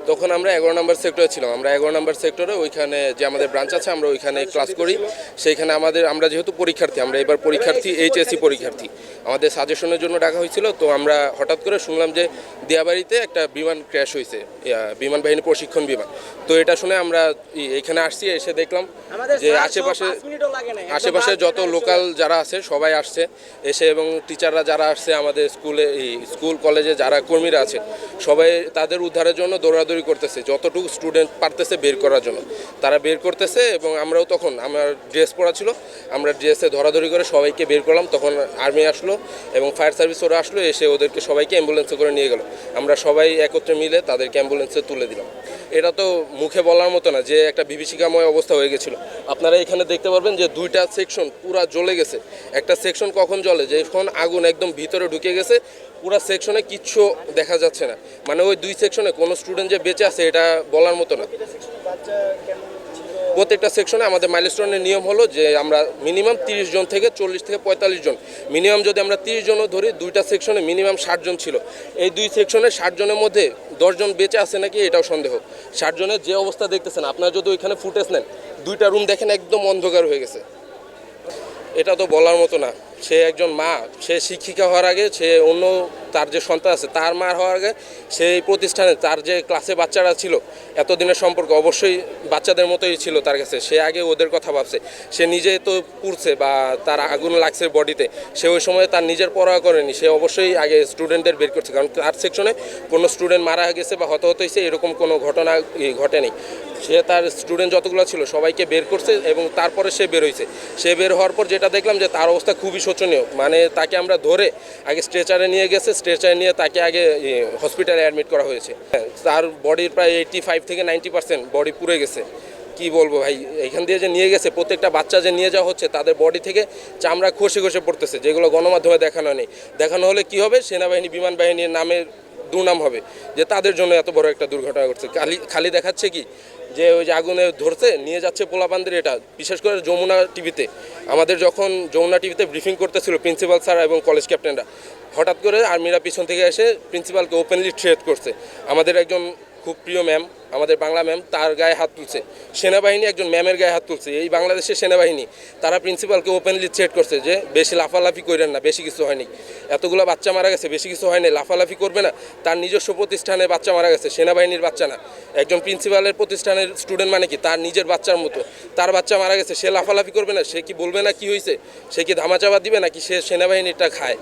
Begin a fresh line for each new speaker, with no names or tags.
তখন আমরা 11 নম্বর সেক্টরে ছিলাম। আমরা 11 নম্বর সেক্টরে ওইখানে যে আমাদের ব্রাঞ্চ আছে আমরা ওইখানে ক্লাস করি। সেইখানে আমরা যেহেতু পরীক্ষার্থী, আমরা এবার পরীক্ষার্থী, এইচএসসি পরীক্ষার্থী, আমাদের সাজেশনের জন্য ডাকা হয়েছিল। তো আমরা হঠাৎ করে শুনলাম যে দিয়াবাড়িতে একটা বিমান ক্র্যাশ হয়েছে, বিমান বাহিনী প্রশিক্ষণ বিমান। তো এটা শুনে আমরা এখানে আসছি, এসে দেখলাম যে আশেপাশে যত লোকাল যারা আছে সবাই আসছে এসে, এবং টিচাররা যারা আসছে, আমাদের স্কুল কলেজে যারা কর্মীরা আছে সবাই তাদের উদ্ধারের জন্য দৌড়াদৌড়ি করতেছে, যতটুকু স্টুডেন্ট পারতেছে বের করার জন্য তারা বের করতেছে। এবং আমরাও তখন আমার ড্রেস পরা ছিল, আমরা ড্রেসে ধরাধরি করে সবাইকে বের করলাম। তখন আর্মি আসলো এবং ফায়ার সার্ভিস ওরা আসলো, এসে ওদেরকে সবাইকে অ্যাম্বুলেন্সে করে নিয়ে গেল। আমরা সবাই একত্রে মিলে তাদেরকে অ্যাম্বুলেন্সে তুলে দিলাম। এটা তো মুখে বলার মতো না যে একটা বিভীষিকাময় অবস্থা হয়ে গেছিল। আপনারা এখানে দেখতে পারবেন যে দুইটা সেকশন পুরা জ্বলে গেছে। একটা সেকশন কখন জ্বলে, যখন আগুন একদম ভিতরে ঢুকে গেছে, পুরা সেকশনে কিচ্ছু দেখা যাচ্ছে না। মানে ওই দুই সেকশনে কোনো স্টুডেন্ট যে বেঁচে আছে এটা বলার মতো না। প্রত্যেকটা সেকশনে আমাদের মাইলস্টোনের নিয়ম হলো যে আমরা মিনিমাম 30 জন থেকে 40 থেকে 45 জন, মিনিমাম যদি আমরা 30 জনও ধরি, দুইটা সেকশনে মিনিমাম 60 জন ছিল। এই দুই সেকশনে 60 জনের মধ্যে 10 জন বেঁচে আছে নাকি এটাও সন্দেহ। 60 জনের যে অবস্থা দেখতেছেন, আপনারা যদি ওইখানে ফুটেজ নেন, দুইটা রুম দেখেন একদম অন্ধকার হয়ে গেছে। এটা তো বলার মতো না। সে একজন মা, সে শিক্ষিকা হওয়ার আগে সে অন্য তার যে সন্তান আছে তার মা হওয়ার আগে সেই প্রতিষ্ঠানে তার যে ক্লাসে বাচ্চারা ছিল এতদিনের সম্পর্ক অবশ্যই বাচ্চাদের মতোই ছিল তার কাছে। সে আগে ওদের কথা ভাবছে, সে নিজে তো পুড়ছে বা তার আগুন লাগছে বডিতে, সে ওই সময় তার নিজের পড়া করেনি, সে অবশ্যই আগে স্টুডেন্টদের বের করছে। কারণ তার সেকশনে কোনো স্টুডেন্ট মারা গেছে বা হতাহত হয়েছে এরকম কোনো ঘটনা ঘটেনি। সে তার স্টুডেন্ট যতগুলো ছিল সবাইকে বের করছে এবং তারপরে সে বের হয়েছে। সে বের হওয়ার পর যেটা দেখলাম যে তার অবস্থা খুবই শোচনীয়। মানে তাকে আমরা ধরে আগে স্ট্রেচারে নিয়ে গেছে, স্ট্রেচারে নিয়ে তাকে আগে হসপিটালে অ্যাডমিট করা হয়েছে। তার বডির প্রায় 85 থেকে 90% বডি পুড়ে গেছে। কি বলবো ভাই, এখান দিয়ে যে নিয়ে গেছে, প্রত্যেকটা বাচ্চা যে নিয়ে যাওয়া হচ্ছে তাদের বডি থেকে চামড়া খসে খসে পড়তেছে, যেগুলো গণমাধ্যমে দেখানো নেই। দেখানো হলে কি হবে, সেনাবাহিনী বিমান বাহিনীর নামের দুর্নাম হবে যে তাদের জন্য এত বড় একটা দুর্ঘটনা ঘটছে। খালি দেখাচ্ছে কি যে ওই যে আগুনে ধরছে নিয়ে যাচ্ছে পোলাপানদের। এটা বিশেষ করে যমুনা টিভিতে, আমাদের যখন যমুনা টিভিতে ব্রিফিং করতেছিল প্রিন্সিপাল স্যার এবং কলেজ ক্যাপ্টেনরা, হঠাৎ করে আর্মিরা পিছন থেকে এসে প্রিন্সিপালকে ওপেনলি থ্রেট করছে। আমাদের একজন খুব প্রিয় ম্যাম, আমাদের বাংলা ম্যাম, তার গায়ে হাত তুলছে। সেনাবাহিনী একজন ম্যামের গায়ে হাত তুলছে, এই বাংলাদেশের সেনাবাহিনী, তারা প্রিন্সিপালকে ওপেনলি থ্রেট করছে যে বেশি লাফালাফি করেন না, বেশি কিছু হয়নি, এতগুলো বাচ্চা মারা গেছে, বেশি কিছু হয়নি, লাফালাফি করবে না। তার নিজস্ব প্রতিষ্ঠানে বাচ্চা মারা গেছে, সেনাবাহিনীর বাচ্চা না। একজন প্রিন্সিপালের প্রতিষ্ঠানের স্টুডেন্ট মানে কি তার নিজের বাচ্চার মতো, তার বাচ্চা মারা গেছে, সে লাফালাফি করবে না? সে কি বলবে না কি হয়েছে? সে কি ধামাচাপা দিবে নাকি সে সেনাবাহিনীরটা খায়?